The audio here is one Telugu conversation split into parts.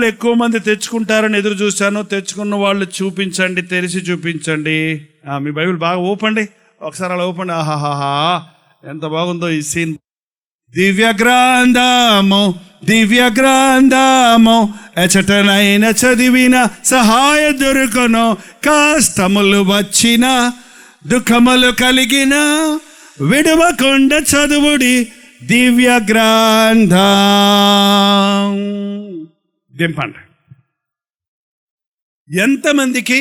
వాళ్ళు ఎక్కువ మంది తెచ్చుకుంటారని ఎదురు చూశాను. తెచ్చుకున్న వాళ్ళు చూపించండి, తెరిచి చూపించండి. మీ బైబిల్ బాగా ఓపండి, ఒకసారి అలా ఓపండి. ఆహాహా, ఎంత బాగుందో ఈ సీన్. దివ్య గ్రంథము, దివ్య గ్రంథము, ఎచటనైన చదివిన సహాయ దొరుకును. కష్టములు వచ్చిన, దుఃఖములు కలిగిన, విడవకుండా చదువుడి దివ్య గ్రంథం. దింపండి. ఎంతమందికి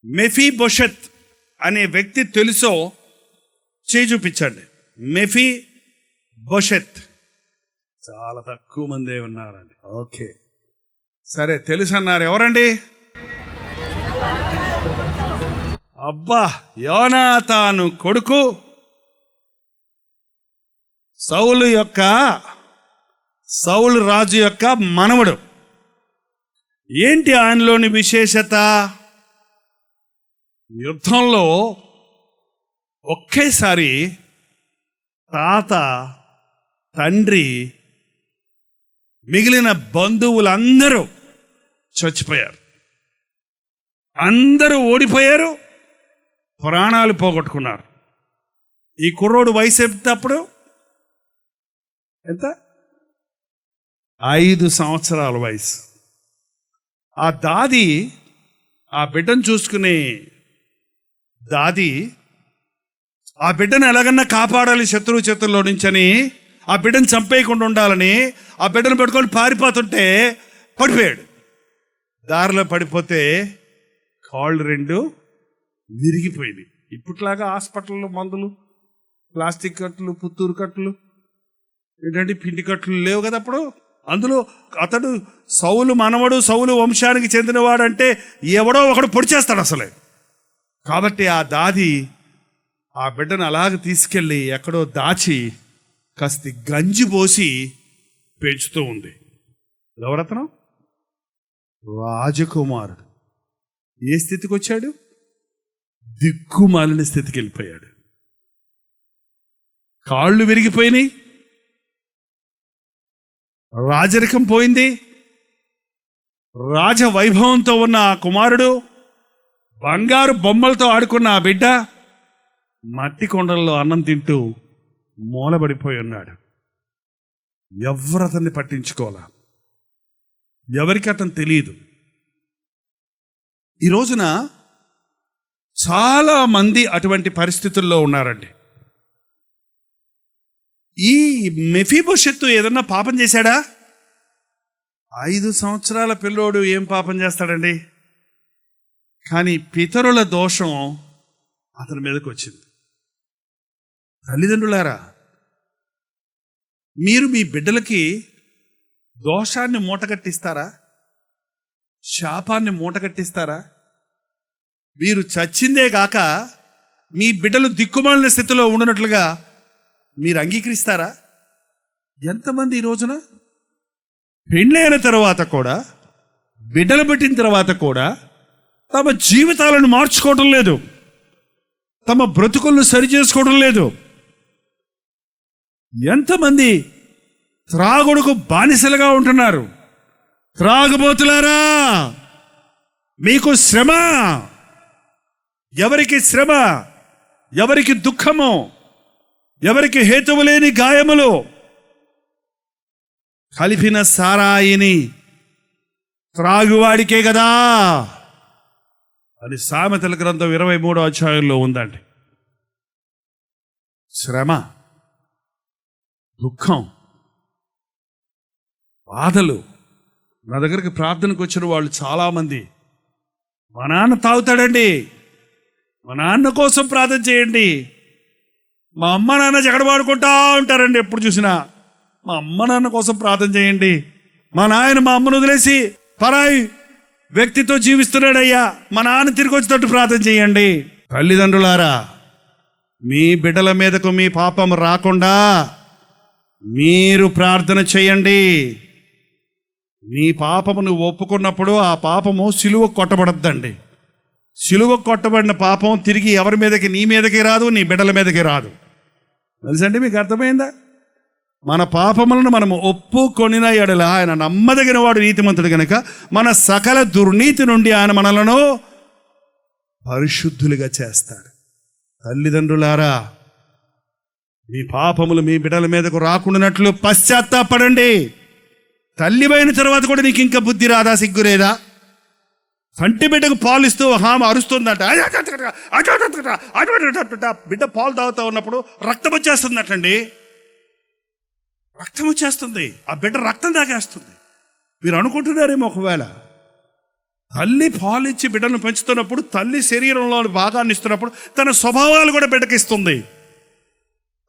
మెఫీబోషెత్ అనే వ్యక్తి తెలుసో చేయి చూపించండి. మెఫీబోషెత్ చాలా తక్కువ మందే ఉన్నారండి. ఓకే, సరే, తెలుసు అన్నారు. ఎవరండి? అబ్బా, యోనాతాను కొడుకు, సౌలు రాజు యొక్క మనవడు. ఏంటి ఆయనలోని విశేషత? యుద్ధంలో ఒకేసారి తాత, తండ్రి, మిగిలిన బంధువులందరూ చచ్చిపోయారు. అందరూ ఓడిపోయారు, ప్రాణాలు పోగొట్టుకున్నారు. ఈ కుర్రోడు వయసు ఎప్పుడు? ఎంత? 5 సంవత్సరాల వయసు. ఆ దాది, ఆ బిడ్డను చూసుకునే దాది, ఆ బిడ్డను ఎలాగన్నా కాపాడాలి శత్రువు చేతుల్లో నుంచని, ఆ బిడ్డను చంపేయకుండా ఉండాలని ఆ బిడ్డను పెట్టుకొని పారిపోతుంటే పడిపోయాడు. దారిలో పడిపోతే కాళ్ళు 2 విరిగిపోయింది. ఇప్పట్లాగా హాస్పిటల్లో మందులు, ప్లాస్టిక్ కట్లు, పుత్తూరు కట్లు, ఏంటంటే పిండి కట్లు లేవు కదా అప్పుడు. అందులో అతడు సౌలు మనవడు, సౌలు వంశానికి చెందినవాడంటే ఎవడో ఒకడు పొడిచేస్తాడు అసలే. కాబట్టి ఆ దాది ఆ బిడ్డను అలాగ తీసుకెళ్ళి ఎక్కడో దాచి కాస్త గంజి పోసి పెంచుతూ ఉంది. ఎవరతను? రాజకుమారుడు. ఏ స్థితికి వచ్చాడు? దిక్కుమాలిన స్థితికి వెళ్ళిపోయాడు. కాళ్ళు విరిగిపోయినాయి, రాజరికం పోయింది. రాజ వైభవంతో ఉన్న ఆ కుమారుడు, బంగారు బొమ్మలతో ఆడుకున్న ఆ బిడ్డ మట్టి కొండల్లో అన్నం తింటూ మూలబడిపోయి ఉన్నాడు. ఎవరు అతన్ని పట్టించుకోవాలా? ఎవరికి అతను తెలియదు. ఈ రోజున చాలా మంది అటువంటి పరిస్థితుల్లో ఉన్నారండి. ఈ మెఫీబోషెత్తు ఏదన్నా పాపం చేశాడా? 5 సంవత్సరాల పిల్లోడు ఏం పాపం చేస్తాడండి? కానీ పితరుల దోషం అతని మీదకి వచ్చింది. తల్లిదండ్రులారా, మీరు మీ బిడ్డలకి దోషాన్ని మూటగట్టిస్తారా? శాపాన్ని మూటగట్టిస్తారా? మీరు చచ్చిందే గాక మీ బిడ్డలు దిక్కుమాలిన స్థితిలో ఉండనట్లుగా మీరు అంగీకరిస్తారా? ఎంతమంది ఈ రోజున పెళ్ళైన తర్వాత కూడా, బిడ్డలు పెట్టిన తర్వాత కూడా తమ జీవితాలను మార్చుకోవడం లేదు, తమ బ్రతుకులను సరిచేసుకోవడం లేదు. ఎంతమంది త్రాగుడుకు బానిసలుగా ఉంటున్నారు. త్రాగుబోతులారా, మీకు శ్రమ. ఎవరికి శ్రమ? ఎవరికి దుఃఖము? ఎవరికి హేతువు లేని గాయములు? కలిపిన సారాయిని త్రాగువాడికే కదా అని సామెతల గ్రంథం 23వ అధ్యాయంలో ఉందండి. శ్రమ, దుఃఖం, బాధలు. నా దగ్గరికి ప్రార్థనకు వచ్చిన వాళ్ళు చాలామంది, మా నాన్న తాగుతాడండి, మా నాన్న కోసం ప్రార్థన చేయండి. మా అమ్మ నాన్న జగడబాడుకుంటా ఉంటారండి ఎప్పుడు చూసినా. మా అమ్మ నాన్న కోసం ప్రార్థన చేయండి. మా నాయన మా అమ్మను వదిలేసి పరాయి వ్యక్తితో జీవిస్తున్నాడయ్యా, మా నాన్న తిరిగి వచ్చేటట్టు ప్రార్థన చేయండి. తల్లిదండ్రులారా, మీ బిడ్డల మీదకు మీ పాపం రాకుండా మీరు ప్రార్థన చేయండి. నీ పాపమును ఒప్పుకున్నప్పుడు ఆ పాపము సిలువ కొట్టబడద్దండి. సిలువ కొట్టబడిన పాపం తిరిగి ఎవరి మీదకి, నీ మీదకి రాదు, నీ బిడ్డల మీదకి రాదు. తెలుసండి? మీకు అర్థమైందా? మన పాపములను మనము ఒప్పుకొనిన ఎడల ఆయన నమ్మదగిన వాడు, నీతిమంతుడు గనుక మన సకల దుర్నీతి నుండి ఆయన మనలను పరిశుద్ధులుగా చేస్తాడు. తల్లిదండ్రులారా, మీ పాపములు మీ బిడ్డల మీదకు రాకుండానట్లు పశ్చాత్తాపడండి. తల్లి అయిన తర్వాత కూడా నీకు ఇంకా బుద్ధి రాదా, సిగ్గురేదా? సంటి బిడ్డకు పాలు ఇస్తూ హామ అరుస్తుందట, బిడ్డ పాలు తాగుతూ ఉన్నప్పుడు రక్తం వచ్చేస్తుందటండి. రక్తం వచ్చేస్తుంది, ఆ బిడ్డ రక్తం తాగేస్తుంది. మీరు అనుకుంటున్నారేమో, ఒకవేళ తల్లి పాలిచ్చి బిడ్డను పెంచుతున్నప్పుడు, తల్లి శరీరంలో భాగాన్ని ఇస్తున్నప్పుడు తన స్వభావాలు కూడా బిడ్డకి ఇస్తుంది.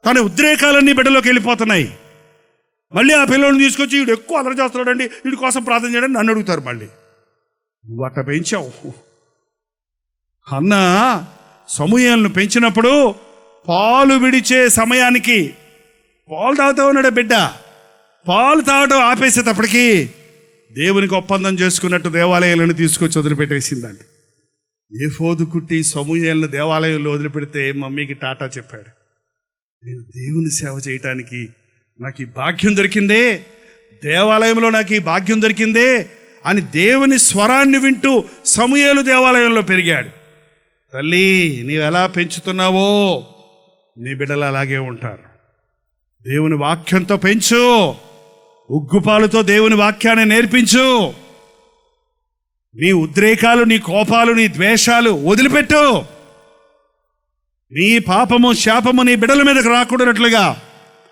తన ఉద్రేకాలన్నీ బిడ్డలోకి వెళ్ళిపోతున్నాయి. మళ్ళీ ఆ పిల్లల్ని తీసుకొచ్చి వీడు ఎక్కువ అలర చేస్తున్నాడండి, వీడి కోసం ప్రార్థన చేయడానికి నన్ను అడుగుతారు. మళ్ళీ నువ్వు అట్ట పెంచావు. అన్న సమూయేలును పెంచినప్పుడు పాలు విడిచే సమయానికి పాలు తాగుతూ ఉన్నాడు బిడ్డ. పాలు తాగటం ఆపేసేటప్పటికి దేవునికి ఒప్పందం చేసుకున్నట్టు దేవాలయాలను తీసుకొచ్చి వదిలిపెట్టేసిందండి. ఏఫోదు కుట్టి సమూయేలును దేవాలయంలో వదిలిపెడితే మమ్మీకి టాటా చెప్పాడు, నేను దేవుని సేవ చేయటానికి నాకు ఈ భాగ్యం దొరికిందే, దేవాలయంలో నాకు ఈ భాగ్యం దొరికిందే అని దేవుని స్వరాన్ని వింటూ సమూయేలు దేవాలయంలో పెరిగాడు. తల్లి, నీవు ఎలా పెంచుతున్నావో నీ బిడ్డలు అలాగే ఉంటారు. దేవుని వాక్యంతో పెంచు, ఉగ్గుపాలతో దేవుని వాక్యాన్ని నేర్పించు. నీ ఉద్రేకాలు, నీ కోపాలు, నీ ద్వేషాలు వదిలిపెట్టు. నీ పాపము శాపము నీ బిడ్డల మీదకు రాకూడనట్లుగా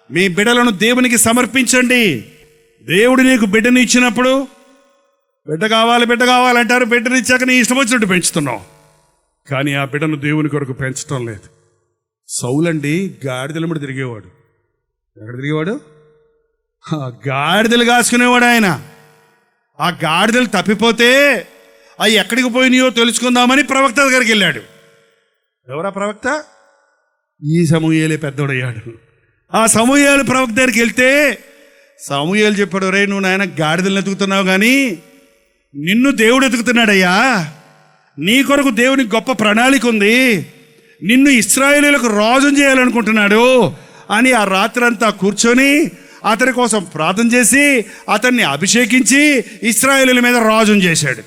మీ బిడ్డలను దేవునికి సమర్పించండి. దేవుడు నీకు బిడ్డని ఇచ్చినప్పుడు బిడ్డ కావాలంటారు. బిడ్డని ఇచ్చాక నీ ఇష్టం వచ్చినట్టు పెంచుతున్నావు. కానీ ఆ బిడ్డను దేవుని కొరకు పెంచడం లేదు. సౌలండి గాడిదల మీద తిరిగేవాడు. ఎక్కడ తిరిగేవాడు? గాడిదలు కాసుకునేవాడు ఆయన. ఆ గాడిదలు తప్పిపోతే అవి ఎక్కడికి పోయినాయో తెలుసుకుందామని ప్రవక్త దగ్గరికి వెళ్ళాడు. ఎవరా ప్రవక్త? ఈ సమూయేలే పెద్దోడయ్యాడు. ఆ సమూయేలు ప్రవక్త దగ్గరికి వెళ్తే సమూయేలు చెప్పాడు, రే నువ్వు నాయన గాడిదలను ఎతుకుతున్నావు కానీ నిన్ను దేవుడు ఎతుకుతున్నాడయ్యా. నీ కొరకు దేవునికి గొప్ప ప్రణాళిక ఉంది. నిన్ను ఇశ్రాయేలీయులకు రాజును చేయాలనుకుంటున్నాడు అని ఆ రాత్రంతా కూర్చొని అతని కోసం ప్రార్థన చేసి అతన్ని అభిషేకించి ఇశ్రాయేలీయుల మీద రాజును చేశాడు.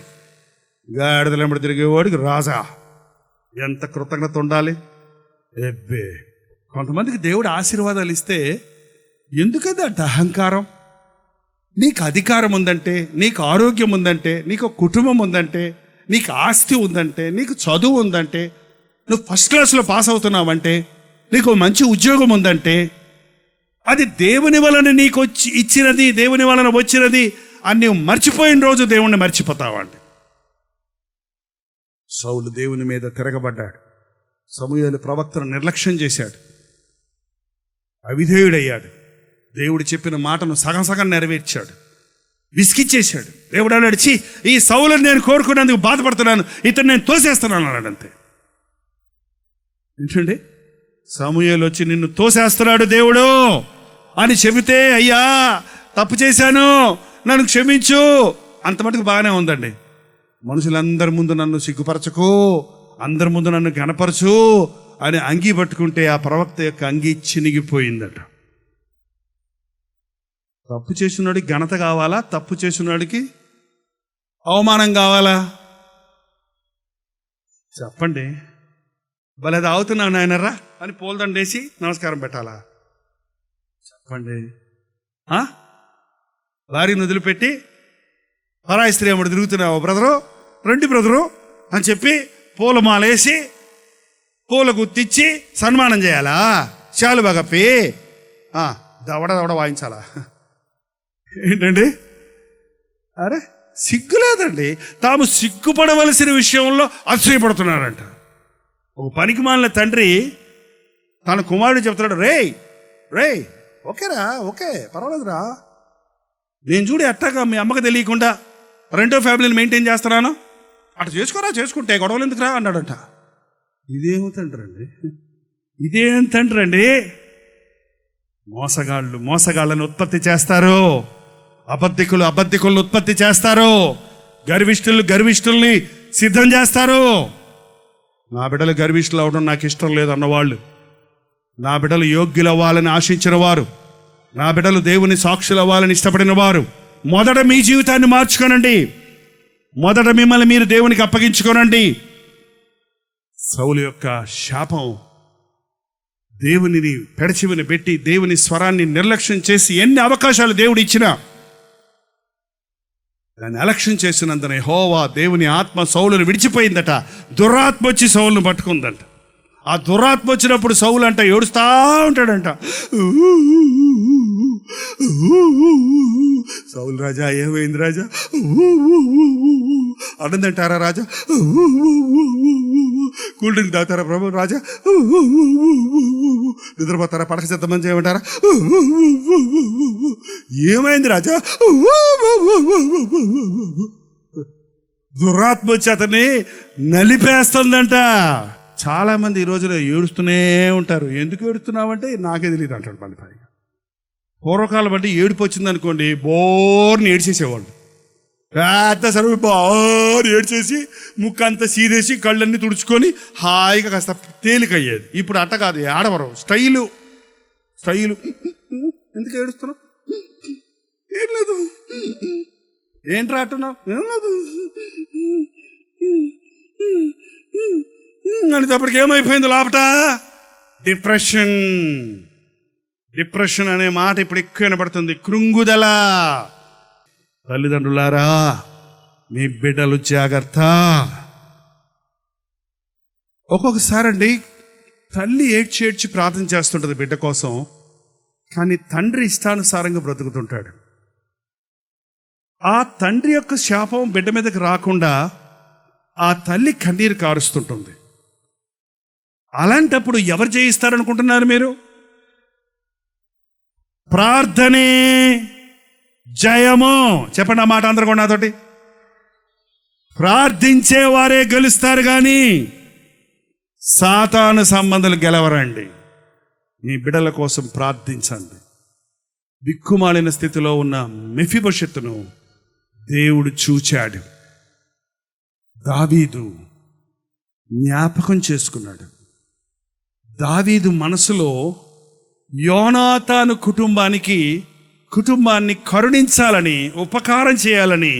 గాడిదలెంబడి తిరిగేవాడికి రాజా, ఎంత కృతజ్ఞత ఉండాలి. ఎబ్బే, కొంతమందికి దేవుడు ఆశీర్వాదాలు ఇస్తే ఎందుకది అట్ట అహంకారం? నీకు అధికారం ఉందంటే, నీకు ఆరోగ్యం ఉందంటే, నీకు కుటుంబం ఉందంటే, నీకు ఆస్తి ఉందంటే, నీకు చదువు ఉందంటే, నువ్వు ఫస్ట్ క్లాస్లో పాస్ అవుతున్నావంటే, నీకు మంచి ఉద్యోగం ఉందంటే, అది దేవుని వలన నీకు ఇచ్చినది, దేవుని వలన వచ్చినది అని నువ్వు మర్చిపోయిన రోజు దేవుణ్ణి మర్చిపోతావండి. సౌలు దేవుని మీద తిరగబడ్డాడు. సమూయేలు ప్రవక్తను నిర్లక్ష్యం చేశాడు, అవిధేయుడయ్యాడు. దేవుడు చెప్పిన మాటను సగం సగం నెరవేర్చాడు, విసిగిచ్చేశాడు. దేవుడు అన్నాడు, ఛీ, ఈ సౌలుని నేను కోరుకున్నందుకు బాధపడుతున్నాను, ఇతను నేను తోసేస్తున్నాను అన్నాడు. అంతే. ఏంటండి, సమూయేలు వచ్చి నిన్ను తోసేస్తున్నాడు దేవుడు అని చెబితే, అయ్యా తప్పు చేశాను, నన్ను క్షమించు, అంత మటుకు బాగానే ఉందండి. మనుషులందరి ముందు నన్ను సిగ్గుపరచకు, అందరి ముందు నన్ను గణపరచు అని అంగీ పట్టుకుంటే ఆ ప్రవక్త యొక్క అంగీ చినిగిపోయిందట. తప్పు చేసినోడికి ఘనత కావాలా? తప్పు చేసినోడికి అవమానం కావాలా? చెప్పండి. భలే తాగుతున్నావు నాయనర్రా అని పూలదండేసి నమస్కారం పెట్టాలా? చెప్పండి. భార్యను వదిలిపెట్టి పరాయి స్త్రీ అమ్మడు తిరుగుతున్నావు బ్రదరు, రండి బ్రదరు అని చెప్పి పూలమాలేసి పూల గుర్తిచ్చి సన్మానం చేయాలా? శాలువా కప్పి దవడ దవడ వాయించాలా? ఏంటండి, అరే సిగ్గు లేదండి. తాము సిగ్గుపడవలసిన విషయంలో అసూయపడుతున్నారంట. ఒక పనికి మాలిన తండ్రి తన కుమారుడు చెప్తున్నాడు, రే ఓకేరా, ఓకే పర్వాలేదురా, నేను చూడు ఎట్టాగా మీ అమ్మకి తెలియకుండా రెండో ఫ్యామిలీని మెయింటైన్ చేస్తున్నాను, అటు చేసుకోరా, చేసుకుంటే గొడవలు ఎందుకురా అన్నాడంట. ఇదేం తండ్రి అండి? మోసగాళ్ళను ఉత్పత్తి చేస్తారు, అబద్ధికులను ఉత్పత్తి చేస్తారు, గర్విష్ఠుల్ని సిద్ధం చేస్తారు. నా బిడ్డలు గర్విష్ఠులు అవడం నాకు ఇష్టం లేదు అన్నవాళ్ళు, నా బిడ్డలు యోగ్యులు అవ్వాలని ఆశించిన వారు, నా బిడ్డలు దేవుని సాక్షులు అవ్వాలని ఇష్టపడిన వారు మొదట మీ జీవితాన్ని మార్చుకోనండి. మొదట మిమ్మల్ని మీరు దేవునికి అప్పగించుకోనండి. సౌలు యొక్క శాపం దేవునిని పెడచివిని పెట్టి దేవుని స్వరాన్ని నిర్లక్ష్యం చేసి ఎన్ని అవకాశాలు దేవుడు ఇచ్చినా దాన్ని అలక్ష్యం చేసినందున యెహోవా దేవుని ఆత్మ సౌలును విడిచిపోయిందట. దురాత్మ వచ్చి సౌలును పట్టుకుందంట. ఆ దురాత్మ వచ్చినప్పుడు సౌలు అంట ఏడుస్తా ఉంటాడంట. సౌలు రాజా ఏమైంది రాజా అనందంటారా రాజా? కూల్ డ్రింక్ తాగుతారా ప్రభు రాజా? నిద్రపోతారా? పడక సిద్ధమని చేయమంటారా? ఏమైంది రాజా? దురాత్మ వచ్చి అతన్ని నలిపేస్తుందంట. చాలా మంది ఈ రోజులో ఏడుస్తూనే ఉంటారు. ఎందుకు ఏడుస్తున్నావంటే నాకే తెలియదు అంటాడు. మళ్ళీ పైగా పూర్వకాలం అంటే ఏడుపు వచ్చింది అనుకోండి, బోర్ని ఏడ్చేసేవాళ్ళు. పెద్ద సరువు బోర్ ఏడ్చేసి ముక్కంతా సీదేసి కళ్ళన్నీ తుడుచుకొని హాయిగా కాస్త తేలికయ్యేది. ఇప్పుడు అట్ట కాదు, ఆడవరం స్టైలు. ఎందుకు ఏడుస్తున్నావు? ఏం లేదు. ఏంట్రా అంటున్నావు? ఏం లేదు అనేటప్పటికి ఏమైపోయింది లోపట? డిప్రెషన్ అనే మాట ఇప్పుడు ఎక్కువ వినపడుతుంది. కృంగుదల. తల్లిదండ్రులారా, మీ బిడ్డలు జాగ్రత్త. ఒక్కొక్కసారి అండి తల్లి ఏడ్చి ప్రార్థన చేస్తుంటుంది బిడ్డ కోసం, కానీ తండ్రి ఇష్టానుసారంగా బ్రతుకుతుంటాడు. ఆ తండ్రి యొక్క శాపం బిడ్డ మీదకి రాకుండా ఆ తల్లి కన్నీరు కారుస్తుంటుంది. అలాంటప్పుడు ఎవరు జయిస్తారనుకుంటున్నారు మీరు? ప్రార్థనే జయము. చెప్పండి ఆ మాట అందరూ కూడా నాతోటి. ప్రార్థించే వారే గెలుస్తారు కానీ సాతాను సంబంధాలు గెలవరండి. మీ బిడ్డల కోసం ప్రార్థించండి. దిక్కుమాలిన స్థితిలో ఉన్న మెఫీబోషెతును దేవుడు చూచాడు. దావీదు జ్ఞాపకం చేసుకున్నాడు. దావీదు మనసులో యోనాతాను కుటుంబాన్ని కరుణించాలని, ఉపకారం చేయాలని,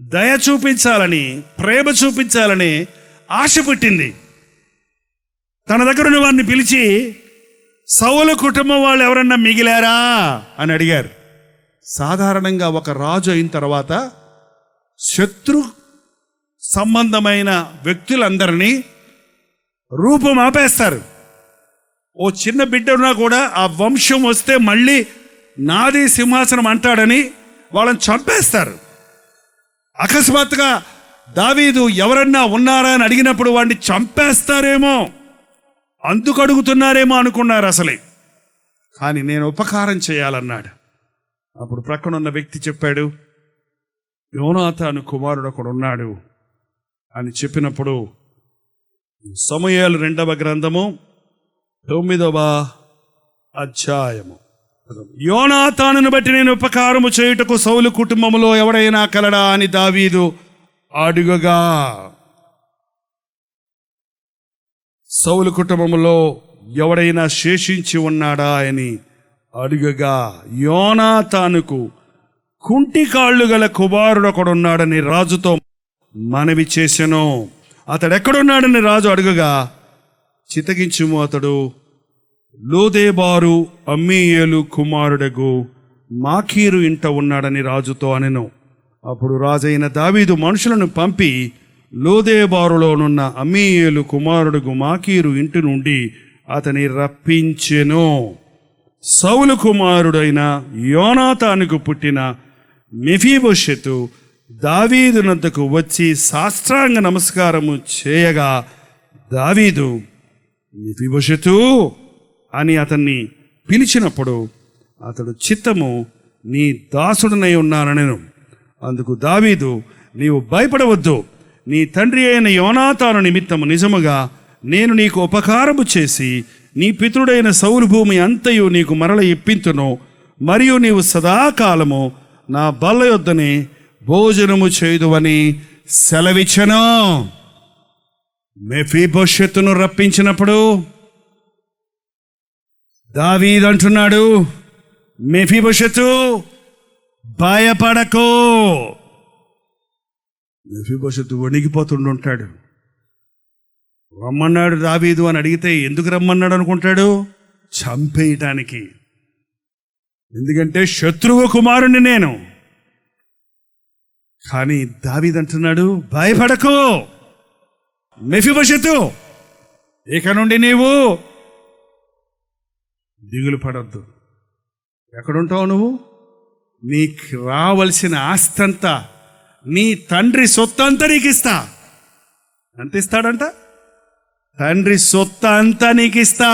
దయ చూపించాలని, ప్రేమ చూపించాలని ఆశ పుట్టింది. తన దగ్గర ఉన్న వారిని పిలిచి సౌలు కుటుంబం వాళ్ళు ఎవరన్నా మిగిలారా అని అడిగారు. సాధారణంగా ఒక రాజు అయిన తర్వాత శత్రు సంబంధమైన వ్యక్తులందరినీ రూపం ఆపేస్తారు. ఓ చిన్న బిడ్డ ఉన్నా కూడా ఆ వంశం వస్తే మళ్ళీ నాది సింహాసనం అంటాడని వాళ్ళని చంపేస్తారు. అకస్మాత్తుగా దావీదు ఎవరన్నా ఉన్నారా అని అడిగినప్పుడు వాడిని చంపేస్తారేమో, అందుకు అడుగుతున్నారేమో అనుకున్నారు అసలే. కానీ నేను ఉపకారం చేయాలన్నాడు. అప్పుడు ప్రక్కన ఉన్న వ్యక్తి చెప్పాడు, యోనాతాను కుమారుడు ఒకడు ఉన్నాడు అని చెప్పినప్పుడు సమూయేలు 2వ గ్రంథము 9వ అధ్యాయము, యోనాతానును బట్టి నేను ఉపకారము చేయుటకు సౌలు కుటుంబములో ఎవడైనా కలడా అని దావీదు అడుగగా, సౌలు కుటుంబములో ఎవడైనా శేషించి ఉన్నాడా అని అడుగగా, యోనాతానుకు కుంటి కాళ్ళు గల కుమారుడు ఒకడున్నాడని రాజుతో మనవి చేసెను. అతడు ఎక్కడున్నాడని రాజు అడుగగా, చితగించుము, అతడు లోదేబారు అమ్మీయేలు కుమారుడగు మాకీరు ఇంట ఉన్నాడని రాజుతో అనెను. అప్పుడు రాజైన దావీదు మనుషులను పంపి లోదేబారులోనున్న అమ్మీయేలు కుమారుడగు మాకీరు ఇంటి నుండి అతని రప్పించెను. సౌలు కుమారుడైన యోనాతానుకు పుట్టిన మెఫీబోషెతు దావీదునద్దకు వచ్చి సాష్టాంగ నమస్కారము చేయగా, దావీదు మెఫీబోషెతు అని అతన్ని పిలిచినప్పుడు అతడు చిత్తము, నీ దాసుడనై ఉన్నానెను. అందుకు దావీదు, నీవు భయపడవద్దు, నీ తండ్రి అయిన యోనాతాను నిమిత్తము నిజముగా నేను నీకు ఉపకారము చేసి నీ పితరుడైన సౌలు భూమి అంతయు నీకు మరల ఇప్పింతును, మరియు నీవు సదాకాలము నా బల్ల యొద్దనే భోజనము చేయుదువని సెలవిచ్చెను. మెఫీబోషెతును రప్పించినప్పుడు దావీదు అంటున్నాడు, మెఫీబోషెతు భయపడకు. మెఫీబోషెతు వణిగిపోతుండుంటాడు. రమ్మన్నాడు దావీదు అని అడిగితే ఎందుకు రమ్మన్నాడు అనుకుంటాడు? చంపేయటానికి. ఎందుకంటే శత్రువు కుమారుణ్ణి నేను. కానీ దావీదు అంటున్నాడు, భయపడకు మెఫీబోషెతు, ఇక నుండి నీవు దిగులు పడద్దు. ఎక్కడుంటావు నువ్వు? నీకు రావలసిన ఆస్తంతా, నీ తండ్రి సొత్తంతా నీకు ఇస్తా. ఎంత ఇస్తాడంట? తండ్రి సొత్తు అంతా నీకు ఇస్తా.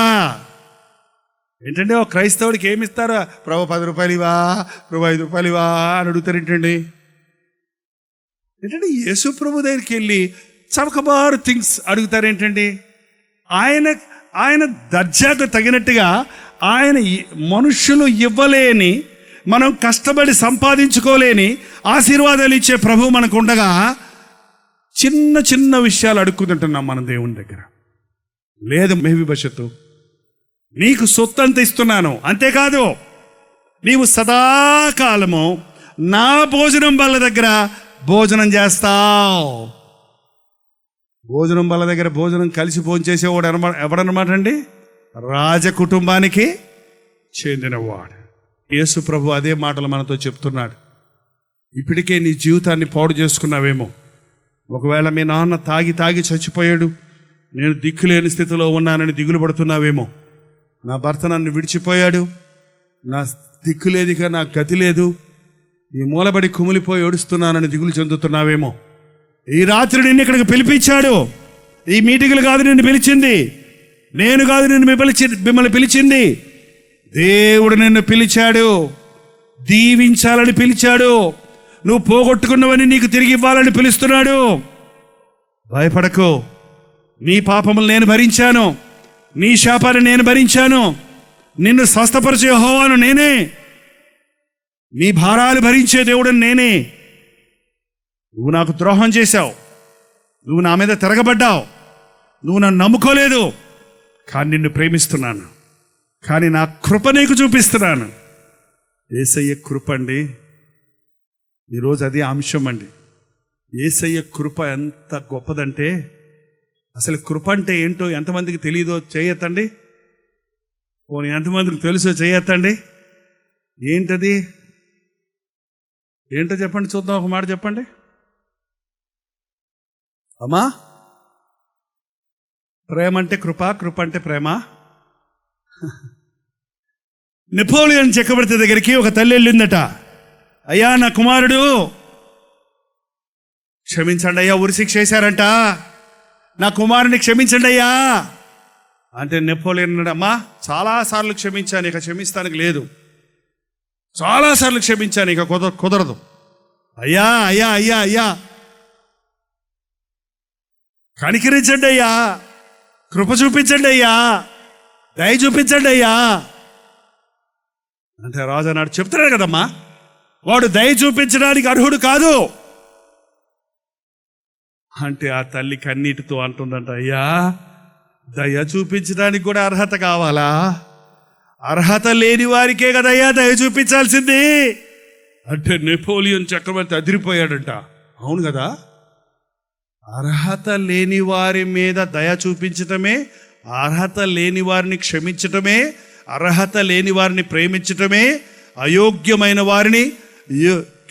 ఏంటంటే ఒక క్రైస్తవుడికి ఏమి ఇస్తారా? ప్రభు 10 రూపాయలు ఇవా, ప్రభు 5 రూపాయలు ఇవా అని అడుగుతారు. ఏంటంటే యేసు ప్రభు దగ్గరికి వెళ్ళి చవకబారు థింగ్స్ అడుగుతారు. ఏంటండి? ఆయన దర్జాకు తగినట్టుగా ఆయన మనుషులు ఇవ్వలేని, మనం కష్టపడి సంపాదించుకోలేని ఆశీర్వాదాలు ఇచ్చే ప్రభు మనకు ఉండగా చిన్న చిన్న విషయాలు అడుక్కుంటుంటున్నాం మనం దేవుని దగ్గర. లేదు మెఫీబోషెతు, నీకు సొత్తు అంత ఇస్తున్నాను, అంతేకాదు నీవు సదాకాలము నా భోజనం బల్ల దగ్గర భోజనం చేస్తావు. భోజనం బల్ల దగ్గర భోజనం కలిసి భోజనం చేసేవాడు ఎవడనమాట అండి? రాజకుటుంబానికి చెందినవాడు. యేసు ప్రభు అదే మాటలు మనతో చెప్తున్నాడు. ఇప్పటికే నీ జీవితాన్ని పాడు చేసుకున్నావేమో. ఒకవేళ మీ నాన్న తాగి తాగి చచ్చిపోయాడు, నేను దిక్కులేని స్థితిలో ఉన్నానని దిగులు పడుతున్నావేమో. నా భర్త నన్ను విడిచిపోయాడు, నా దిక్కు లేదు, ఇక నా గతి లేదు, ఈ మూలబడి కుమిలిపోయి ఏడుస్తున్నానని దిగులు చెందుతున్నావేమో. ఈ రాత్రి నిన్ను ఇక్కడికి పిలిపించాడు. ఈ మీటింగులు కాదు నిన్ను పిలిచింది, నేను కాదు నిన్ను మిమ్మల్ని పిలిచింది. దేవుడు నిన్ను పిలిచాడు, దీవించాలని పిలిచాడు. నువ్వు పోగొట్టుకున్నవని నీకు తిరిగి ఇవ్వాలని పిలుస్తున్నాడు. భయపడకు, నీ పాపములు నేను భరించాను, నీ శాపాన్ని నేను భరించాను, నిన్ను స్వస్థపరిచే యెహోవాను నేనే, నీ భారాలు భరించే దేవుడని నేనే. నువ్వు నాకు ద్రోహం చేశావు, నువ్వు నా మీద తిరగబడ్డావు, నువ్వు నన్ను నమ్ముకోలేదు, కానీ నిన్ను ప్రేమిస్తున్నాను, కానీ నా కృప నీకు చూపిస్తున్నాను. యేసయ్య కృప అండి, ఈరోజు అది అంశం అండి. యేసయ్య కృప ఎంత గొప్పదంటే, అసలు కృప అంటే ఏంటో ఎంతమందికి తెలియదో చేయొద్దండి. పోనీ ఎంతమందికి తెలుసో చేయొద్దండి. ఏంటది? ఏంటో చెప్పండి చూద్దాం, ఒక మాట చెప్పండి అమ్మా. ప్రేమ అంటే కృప, కృప అంటే ప్రేమ. నెపోలియన్ చక్రవర్తి దగ్గరికి ఒక తల్లి వెళ్ళిందట. అయ్యా నా కుమారుడు క్షమించండి అయ్యా, ఉరిశిక్ష చేశారంట, నా కుమారుని క్షమించండి అయ్యా అంటే నెపోలియన్ అన్నాడు, అమ్మా చాలాసార్లు క్షమించాను, ఇక క్షమిస్తానికి లేదు, చాలాసార్లు క్షమించాను, ఇక కుదరదు. అయ్యా అయ్యా అయ్యా అయ్యా కనికరించండి అయ్యా, కృప చూపించండి అయ్యా, దయ చూపించండి అయ్యా అంటే రాజు అన్నాడు, చెప్తున్నాడు కదమ్మా, వాడు దయ చూపించడానికి అర్హుడు కాదు అంటే ఆ తల్లి కన్నీటితో అంటుందంట, అయ్యా దయ చూపించడానికి కూడా అర్హత కావాలా? అర్హత లేని వారికే కదయ్యా దయ చూపించాల్సింది అంటే నెపోలియన్ చక్రవర్తి అదిరిపోయాడంట. అవును కదా, అర్హత లేని వారి మీద దయ చూపించటమే, అర్హత లేని వారిని క్షమించటమే, అర్హత లేని వారిని ప్రేమించటమే, అయోగ్యమైన వారిని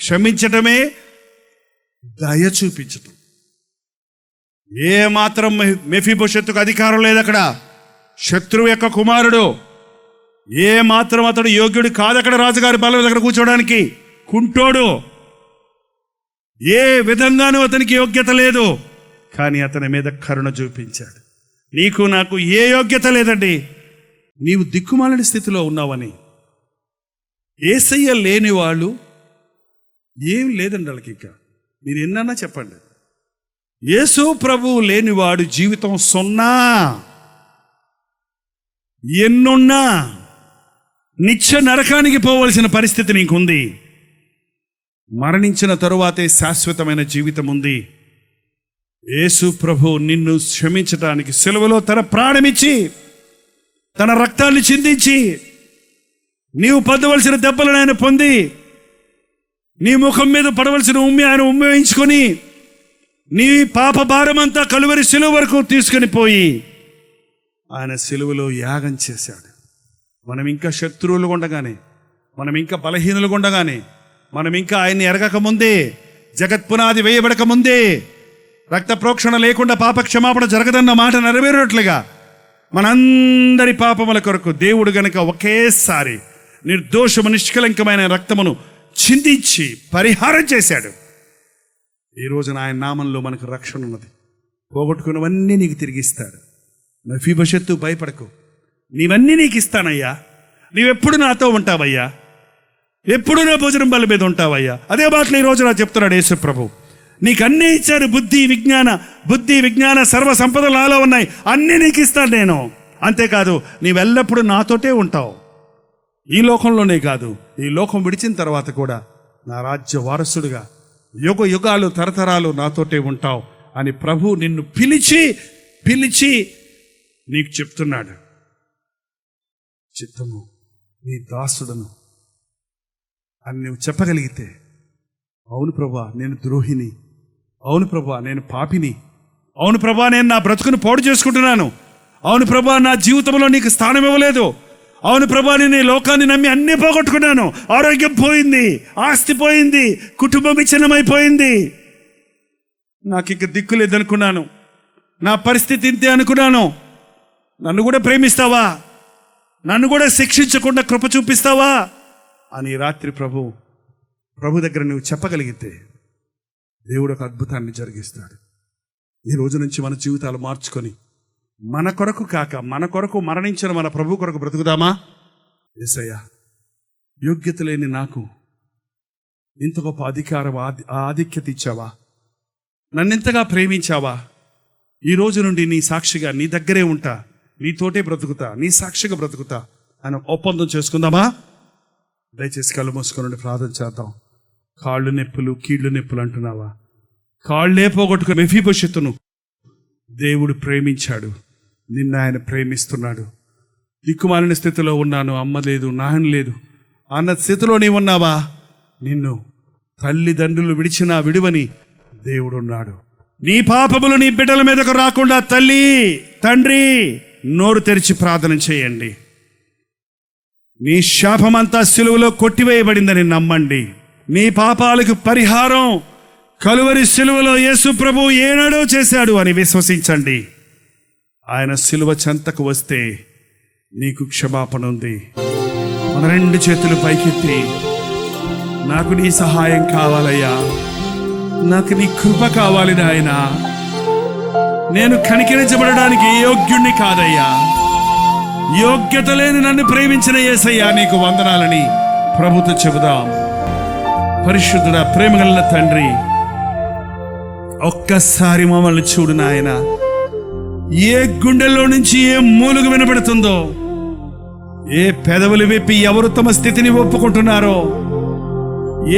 క్షమించటమే దయ చూపించటం. ఏ మాత్రం మెఫీబోషెతుకు అధికారం లేదు అక్కడ. శత్రువు యొక్క కుమారుడు, ఏ మాత్రం అతడు యోగ్యుడు కాదు అక్కడ రాజుగారి బల్ల దగ్గర కూర్చోడానికి. కుంటోడు, ఏ విధంగానూ అతనికి యోగ్యత లేదు, కానీ అతని మీద కరుణ చూపించాడు. నీకు నాకు ఏ యోగ్యత లేదండి, నీవు దిక్కుమాలని స్థితిలో ఉన్నావని. యేసయ్య లేని వాళ్ళు ఏం లేదండి వాళ్ళకి. ఇక మీరు ఎన్నన్నా చెప్పండి, యేసు ప్రభువు లేనివాడు జీవితం సున్నా. ఎన్నున్నా నిత్య నరకానికి పోవలసిన పరిస్థితి నీకుంది. మరణించిన తరువాతే శాశ్వతమైన జీవితం ఉంది. యేసు ప్రభు నిన్ను క్షమించడానికి సిలువలో తన ప్రాణమిచ్చి, తన రక్తాన్ని చిందించి నీవు పొందవలసిన దెబ్బలను ఆయన పొంది, నీ ముఖం మీద పడవలసిన ఉమ్మి ఆయన ఉమ్మి వేయించుకొని, నీ పాప భారమంతా కలువరి సిలువ వరకు తీసుకొని పోయి ఆయన సిలువలో యాగం చేశాడు. మనం ఇంకా శత్రువులు ఉండగానే, మనం ఇంకా బలహీనులు ఉండగానే, మనం ఇంకా ఆయన్ని ఎరగక ముందే, జగత్పునాది వేయబడక ముందే, రక్త ప్రోక్షణ లేకుండా పాప క్షమాపణ జరగదన్న మాట నెరవేరినట్లుగా మనందరి పాపముల కొరకు దేవుడు గనుక ఒకేసారి నిర్దోషము నిష్కలంకమైన రక్తమును చిందించి పరిహారం చేశాడు. ఈ రోజున ఆయన నామంలో మనకు రక్షణ ఉన్నది. పోగొట్టుకున్నవన్నీ నీకు తిరిగిస్తాడు. మెఫీబోషెత్తు భయపడకు, నీవన్నీ నీకు ఇస్తానయ్యా, నీవెప్పుడు నాతో ఉంటావయ్యా, ఎప్పుడు నా భోజనం బల్ల మీద ఉంటావయ్యా. అదే మాటలు ఈ రోజు నాకు చెప్తున్నాడు యేసు ప్రభు. నీకు అన్నీ ఇచ్చారు, బుద్ధి విజ్ఞాన సర్వ సంపదలు నాలో ఉన్నాయి, అన్నీ నీకు ఇస్తాను నేను. అంతేకాదు నీవెల్లప్పుడూ నాతోటే ఉంటావు. ఈ లోకంలోనే కాదు, ఈ లోకం విడిచిన తర్వాత కూడా నా రాజ్య వారసుడుగా యుగ యుగాలు తరతరాలు నాతోటే ఉంటావు అని ప్రభు నిన్ను పిలిచి నీకు చెప్తున్నాడు. చిత్తము నీ దాసుడను అని నువ్వు చెప్పగలిగితే, అవును ప్రభా నేను ద్రోహిని, అవును ప్రభా నేను పాపిని, అవును ప్రభా నేను నా బ్రతుకును పాడు చేసుకుంటున్నాను, అవును ప్రభా నా జీవితంలో నీకు స్థానం ఇవ్వలేదు, అవును ప్రభా నేను ఈ లోకాన్ని నమ్మి అన్నీ పోగొట్టుకున్నాను, ఆరోగ్యం పోయింది, ఆస్తి పోయింది, కుటుంబం విచ్ఛిన్నమైపోయింది, నాకు ఇక దిక్కు లేదనుకున్నాను, నా పరిస్థితి ఇంతే అనుకున్నాను, నన్ను కూడా ప్రేమిస్తావా, నన్ను కూడా శిక్షించకుండా కృప చూపిస్తావా అని రాత్రి ప్రభు దగ్గర నువ్వు చెప్పగలిగితే దేవుడు ఒక అద్భుతాన్ని జరిగిస్తాడు. ఈ రోజు నుంచి మన జీవితాలు మార్చుకొని మన కొరకు కాక మన కొరకు మరణించిన మన ప్రభు కొరకు బ్రతుకుదామా? యేసయ్యా, యోగ్యత లేని నాకు ఇంత గొప్ప అధికారం ఆధిక్యత ఇచ్చావా, నన్నెంతగా ప్రేమించావా, ఈ రోజు నుండి నీ సాక్షిగా నీ దగ్గరే ఉంటా, నీతోటే బ్రతుకుతా, నీ సాక్షిగా బ్రతుకుతా అని ఒప్పందం చేసుకుందామా? దయచేసి కళ్ళు మూసుకొని ప్రార్థన చేద్దాం. కాళ్ళు నొప్పులు, కీళ్ళు నొప్పులు అంటున్నావా? కాళ్ళే పోగొట్టుకుని మెఫీబోషెతును దేవుడు ప్రేమించాడు, నిన్న ఆయన ప్రేమిస్తున్నాడు. దిక్కుమాలిన స్థితిలో ఉన్నాను, అమ్మ లేదు, నాయన లేదు అన్న స్థితిలో నీవున్నావా? నిన్ను తల్లిదండ్రులు విడిచినా విడువని దేవుడు ఉన్నాడు. నీ పాపములు నీ బిడ్డల మీదకు రాకుండా తల్లి తండ్రి నోరు తెరిచి ప్రార్థన చేయండి. నీ శాపమంతా సిలువలో కొట్టివేయబడిందని నమ్మండి. నీ పాపాలకు పరిహారం కలువరి సిలువలో యేసు ప్రభు ఏనాడో చేశాడు అని విశ్వసించండి. ఆయన సిలువ చెంతకు వస్తే నీకు క్షమాపణ ఉంది. మన రెండు చేతులు పైకెత్తి, నాకు నీ సహాయం కావాలయ్యా, నాకు నీ కృప కావాలి నాయనా, నేను కనికరించబడడానికి యోగ్యుణ్ణి కాదయ్యా, యోగ్యత లేని నన్ను ప్రేమించిన యేసయ్యా నీకు వందనాలని ప్రభుతో చెబుదాం. పరిశుద్ధుడా, ప్రేమగల తండ్రి, ఒక్కసారి మమ్మల్ని చూడు నాయన. ఏ గుండెల్లో నుంచి ఏ మూలుగు వినబడుతుందో, ఏ పెదవులు విప్పి ఎవరు తమ స్థితిని ఒప్పుకుంటున్నారో,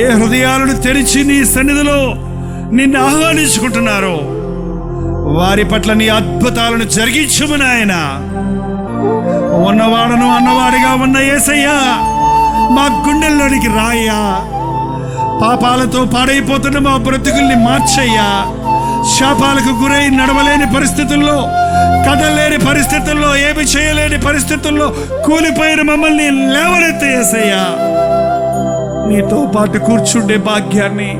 ఏ హృదయాలను తెరిచి నీ సన్నిధిలో నిన్ను ఆహ్వానించుకుంటున్నారో వారి పట్ల నీ అద్భుతాలను జరిగించుము నాయన. ఉన్నవాడను అన్నవాడిగా ఉన్న యేసయ్యా మా గుండెల్లోనికి రాయ్యా. పాపాలతో పాడైపోతున్న మా బ్రతుకుల్ని మార్చయ్యా. శాపాలకు గురై నడవలేని పరిస్థితుల్లో, కదలేని పరిస్థితుల్లో, ఏమి చేయలేని పరిస్థితుల్లో కూలిపోయిన మమ్మల్ని లేవనెత్తే యేసయ్యా. నీతో పాటు కూర్చుండే భాగ్యాన్ని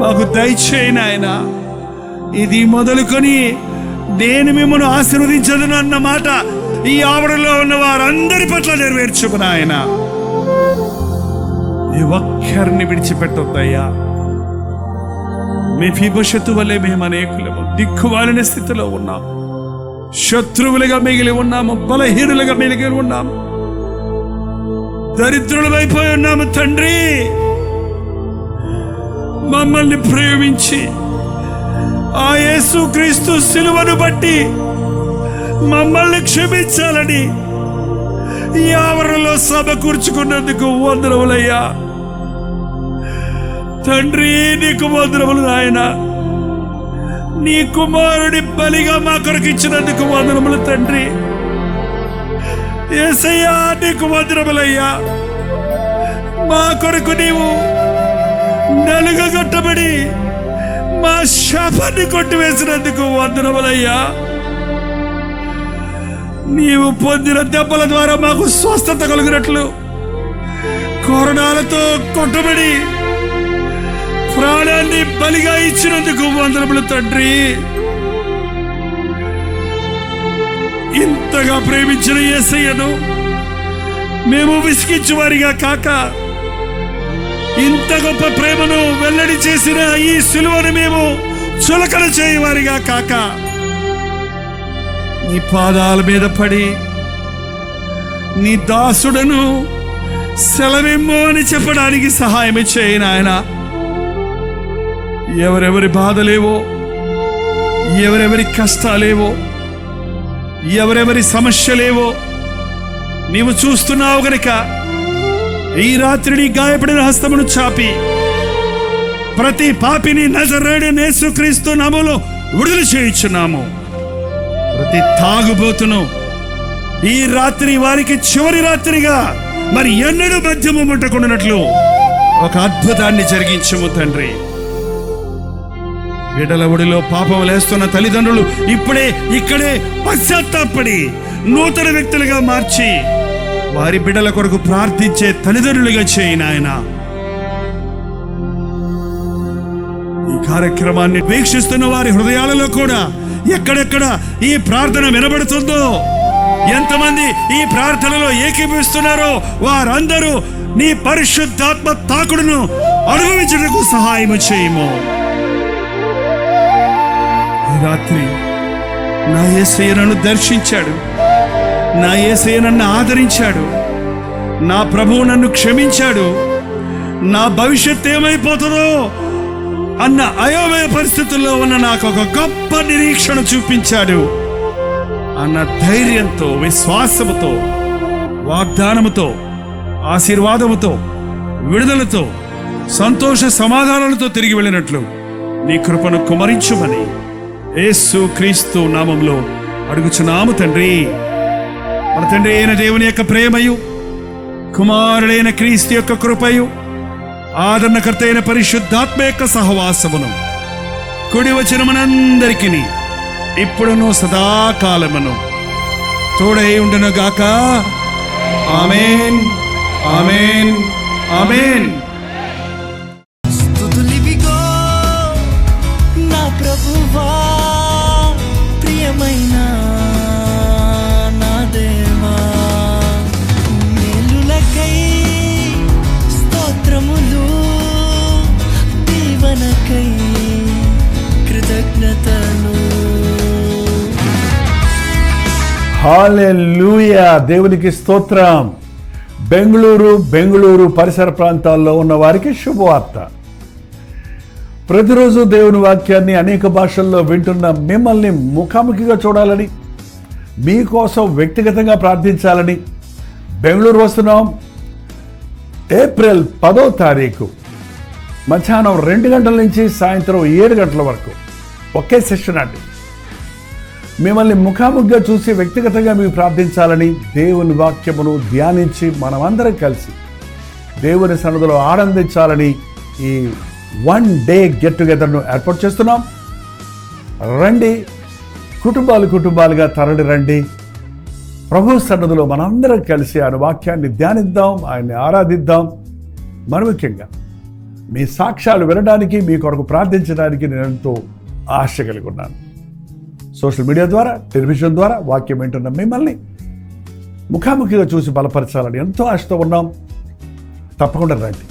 మాకు దయచేయి నాయన. ఇది మొదలుకొని నేను మిమ్మల్ని ఆశీర్వదించదును అన్న మాట ఈ ఆవరణలో ఉన్న వారందరి పట్ల నెరవేర్చుము నాయన. ఈ ఒక్కరిని విడిచిపెట్టొద్దయ్యా. మెఫీబోషెతు వల్లే మేము అనేకులము దిక్కుమాలిన స్థితిలో ఉన్నాం, శత్రువులుగా మిగిలి ఉన్నాము, బలహీనులుగా మిగిలి ఉన్నాము, దరిద్రులమైపోయి ఉన్నాము. తండ్రి, మమ్మల్ని ప్రేమించి ఆ యేసుక్రీస్తు సిలువను బట్టి మమ్మల్ని క్షమించాలని ఈ ఆవరణలో సభ కూర్చుకున్నందుకు వందనములయ్యా. తండ్రి, నీకు వందనములు నాయన. నీ కుమారుడి బలిగా మా కొరకు ఇచ్చినందుకు వందనములు తండ్రి. యేసయ్యా, నీకు వందనములయ్యా. మా కొరకు నీవు నలుగగొట్టబడి మా శాపాన్ని కొట్టివేసినందుకు వందనములయ్యా. నీవు పొందిన దెబ్బల ద్వారా మాకు స్వస్థత కలిగినట్లు కొరడాలతో కొట్టబడి ప్రాణాన్ని బలిగా ఇచ్చినందుకు వందనములు తండ్రి. ఇంతగా ప్రేమించిన యేసయ్యను మేము విసిగించు వారిగా కాక, ఇంత గొప్ప ప్రేమను వెల్లడి చేసిన ఈ సిలువను మేము చులకన చేయవారిగా కాక, నీ పాదాల మీద పడి నీ దాసుడను సెలవిమ్మో అని చెప్పడానికి సహాయం చేయి నాయన. ఎవరెవరి బాధలేవో, ఎవరెవరి కష్టాలేవో, ఎవరెవరి సమస్యలేవో నీవు చూస్తున్నావు గనుక ఈ రాత్రి నీ గాయపడిన హస్తమును చాపి ప్రతి పాపిని నజరేయుడైన యేసుక్రీస్తు నామములో విడుదల చేయుచున్నాము. ప్రతి తాగుబోతును ఈ రాత్రి వారికి చివరి రాత్రిగా మరి ఎన్నడూ మద్యము ముట్టకుండానట్లు ఒక అద్భుతాన్ని జరిగించుము తండ్రి. బిడ్డల ఒడిలో పాపం లేస్తున్న తల్లిదండ్రులు ఇప్పుడే ఇక్కడే పశ్చాత్తాపడి నూతన వ్యక్తులుగా మార్చి వారి బిడ్డల కొరకు ప్రార్థించే తల్లిదండ్రులుగా చేయి నాయన. ఈ కార్యక్రమాన్ని వీక్షిస్తున్న వారి హృదయాలలో కూడా ఎక్కడెక్కడ ఈ ప్రార్థన వినబడుతుందో, ఎంతమంది ఈ ప్రార్థనలో ఏకీభవిస్తున్నారో వారందరూ నీ పరిశుద్ధాత్మ తాకుడును అనుభవించడానికి సహాయం చేయము. ఈ రాత్రి నా యేసయ్య నన్ను దర్శించాడు, నా యేసయ్య నన్ను ఆదరించాడు, నా ప్రభువు నన్ను క్షమించాడు, నా భవిష్యత్తు ఏమైపోతుందో అన్న అయోమయ పరిస్థితుల్లో ఉన్న నాకు ఒక గొప్ప నిరీక్షణ చూపించాడు అన్న ధైర్యంతో, విశ్వాసముతో, వాగ్దానముతో, ఆశీర్వాదముతో, విడుదలతో, సంతోష సమాధానాలతో తిరిగి వెళ్ళినట్లు నీ కృపను కుమరించుమని యేసు క్రీస్తు నామంలో అడుగుచున్నాము తండ్రి. మన తండ్రి అయిన దేవుని యొక్క ప్రేమయు, కుమారుడైన క్రీస్తు యొక్క కృపయు, ఆదరణకర్త అయిన పరిశుద్ధాత్మ యొక్క సహవాసమును కుడి వచ్చిన మనందరికీ ఇప్పుడును సదాకాలమును తోడై ఉండును గాక. ఆమేన్, ఆమేన్, ఆమేన్. స్తుతులివిగో నా ప్రభువా, ప్రియమైన నా దేవా, మేలులకై స్తోత్రములు, దీవెనకై కృతజ్ఞతలు. హల్లెలూయా, దేవునికి స్తోత్రం. బెంగళూరు పరిసర ప్రాంతాల్లో ఉన్న వారికి శుభవార్త. ప్రతిరోజు దేవుని వాక్యాన్ని అనేక భాషల్లో వింటున్న మిమ్మల్ని ముఖాముఖిగా చూడాలని, మీకోసం వ్యక్తిగతంగా ప్రార్థించాలని బెంగళూరు వస్తున్నాం. ఏప్రిల్ 10వ తారీఖు మధ్యాహ్నం 2 గంటల నుంచి సాయంత్రం 7 గంటల వరకు ఒకే సెషన్ అండి. మిమ్మల్ని ముఖాముఖిగా చూసి వ్యక్తిగతంగా మీకు ప్రార్థించాలని, దేవుని వాక్యమును ధ్యానించి మనమందరం కలిసి దేవుని సన్నిధిలో ఆనందించాలని ఈ 1 డే గెట్ టుగెదర్ను ఏర్పాటు చేస్తున్నాం. రండి, కుటుంబాలుగా తరలి రండి. ప్రభు సన్నిధిలో మనందరం కలిసి ఆయన వాక్యాన్ని ధ్యానిద్దాం, ఆయన్ని ఆరాధిద్దాం. మరి ముఖ్యంగా మీ సాక్ష్యాలు వినడానికి, మీ కొరకు ప్రార్థించడానికి నేను ఎంతో ఆశ కలిగి ఉన్నాను. సోషల్ మీడియా ద్వారా, టెలివిజన్ ద్వారా వాక్యం వింటున్న మిమ్మల్ని ముఖాముఖిగా చూసి బలపరచాలని ఎంతో ఆశతో ఉన్నాం. తప్పకుండా రండి.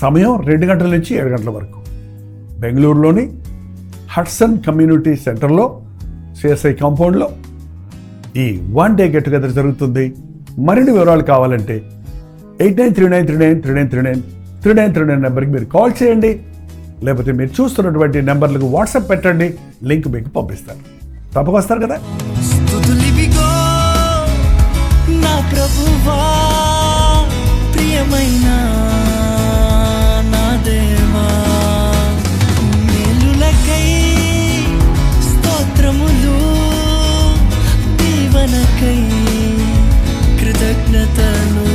సమయం 2 గంటల నుంచి 7 గంటల వరకు బెంగళూరులోని హడ్సన్ కమ్యూనిటీ సెంటర్లో, సిఎస్ఐ కాంపౌండ్లో ఈ 1 డే గెట్ టుగెదర్ జరుగుతుంది. మరిన్ని వివరాలు కావాలంటే 8939393939 నెంబర్కి మీరు కాల్ చేయండి, లేకపోతే మీరు చూస్తున్నటువంటి నెంబర్లకు వాట్సాప్ పెట్టండి, లింక్ మీకు పంపిస్తారు. తప్పక వస్తారు కదా. స్తుతులివిగో నా ప్రభువా, ప్రియమైన నా దేవా, మేలులకై స్తోత్రములు, దీవెనకై కృతజ్ఞతలు.